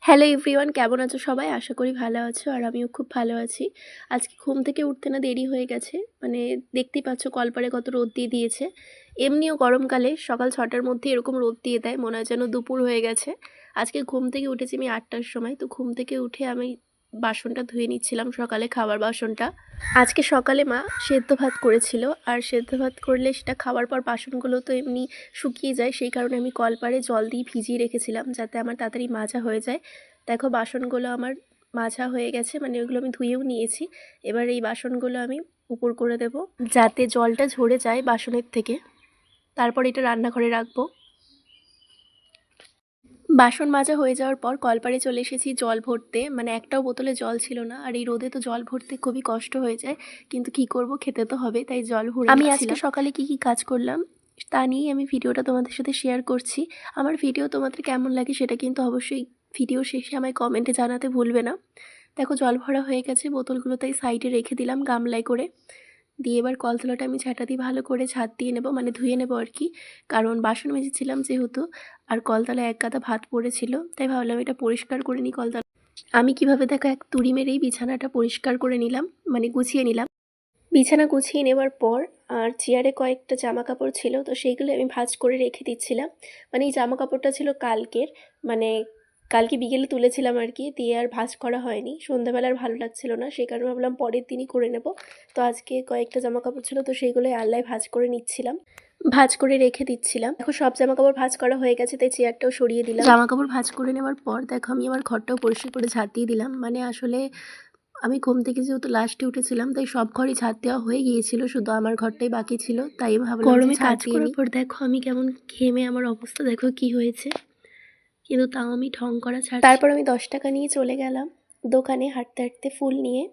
Hello everyone, কেমন আছো সবাই? আশা করি ভালো আছো আর আমিও খুব ভালো আছি। আজকে ঘুম থেকে উঠতে না দেরি হয়ে গেছে। মানে দেখতেই পাচ্ছ কলপারে কত রোদ দিয়ে দিয়েছে। এমনিও গরমকালে সকাল ৬টার মধ্যে এরকম রোদ দিয়ে দেয়, মনে হয় যেন দুপুর হয়ে গেছে। আজকে ঘুম থেকে উঠেছি আমি ৮টার সময়। তো ঘুম থেকে উঠে আমি বাসনটা ধুয়ে নিচ্ছিলাম, সকালে খাবার বাসনটা। আজকে সকালে মা সেদ্ধ ভাত করেছিল, আর সেদ্ধ ভাত করলে সেটা খাওয়ার পর বাসনগুলো তো এমনি শুকিয়ে যায়, সেই কারণে আমি কলপারে জল দিয়ে ভিজিয়ে রেখেছিলাম যাতে আমার তাড়াতাড়ি মাজা হয়ে যায়। দেখো বাসনগুলো আমার মাজা হয়ে গেছে, মানে ওইগুলো আমি ধুয়েও নিয়েছি। এবার এই বাসনগুলো আমি উপর করে দেব যাতে জলটা ঝরে যায় বাসনের থেকে। তারপর এটা রান্নাঘরে রাখবো। বাসন মাজা হয়ে যাওয়ার পর কলপাড়ে চলে এসেছি জল ভরতে। মানে একটাও বোতলে জল ছিল না, আর এই রোদে তো জল ভরতে খুবই কষ্ট হয়ে যায়, কিন্তু কি করব, খেতে তো হবে, তাই জল ভরে আমি আজকে সকালে কি কি কাজ করলাম তা নিয়েই আমি ভিডিওটা তোমাদের সাথে শেয়ার করছি। আমার ভিডিও তোমাদের কেমন লাগে সেটা কিন্তু অবশ্যই ভিডিও শেষে আমায় কমেন্টে জানাতে ভুলবে না। দেখো জল ভরা হয়ে গেছে, বোতলগুলো তাই সাইডে রেখে দিলাম গামলায় করে। দিয়ে এবার কলতলাটা আমি ঝাঁটা দিয়ে ভালো করে ঝাঁট দিয়ে নেব, মানে ধুয়ে নেব আর কি। কারণ বাসন মেজেছিলাম যেহেতু, আর কলতলায় এক গাদা ভাত পড়েছিল, তাই ভাবলাম এটা পরিষ্কার করে নিই কলতলা। আমি কিভাবে দেখো এক তুড়ি মেরেই বিছানাটা পরিষ্কার করে নিলাম, মানে গুছিয়ে নিলাম। বিছানা গুছিয়ে নেওয়ার পর আর চেয়ারে কয়েকটা জামা কাপড় ছিল, তো সেইগুলো আমি ভাঁজ করে রেখে দিচ্ছিলাম। মানে এই জামা কাপড়টা ছিল কালকের, মানে কালকে বিকেলে তুলেছিলাম আর কি, দিয়ে আর ভাঁজ করা হয়নি। সন্ধ্যাবেলা আর ভালো লাগছিল না, সেই কারণে ভাবলাম পরের দিনই করে নেব। তো আজকে কয়েকটা জামা কাপড় ছিল, তো সেইগুলোই আল্লায় ভাঁজ করে নিচ্ছিলাম, ভাঁজ করে রেখে দিচ্ছিলাম। দেখো সব জামা কাপড় ভাঁজ করা হয়ে গেছে, তাই চেয়ারটাও সরিয়ে দিলাম। জামা কাপড় ভাঁজ করে নেওয়ার পর দেখো আমি আমার ঘরটাও পরিষ্কার করে ঝাঁট দিয়ে দিলাম। মানে আসলে আমি ঘুম থেকে যেহেতু লাস্টে উঠেছিলাম, তাই সব ঘরই ঝাঁট দেওয়া হয়ে গিয়েছিল, শুধু আমার ঘরটাই বাকি ছিল, তাই ভাবলাম গরমে কাজ করার পর দেখো আমি কেমন ঘেমে আমার অবস্থা দেখো কি হয়েছে, কিন্তু তাও আমি ঢং করা ছাড়ছি। তারপর আমি 10 টাকা নিয়ে চলে গেলাম দোকানে হাঁটতে হাঁটতে ফুল নিয়ে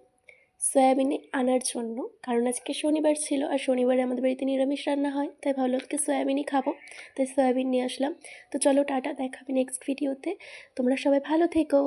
সয়াবিনে আনার জন্য। কারণ আজকে শনিবার ছিল, আর শনিবারে আমাদের বাড়িতে নিরামিষ রান্না হয়, তাই ভাবলাম আজকে সয়াবিনই খাবো, তাই সয়াবিন নিয়ে আসলাম। তো চলো টাটা, দেখাবে নেক্সট ভিডিওতে। তোমরা সবাই ভালো থেকো।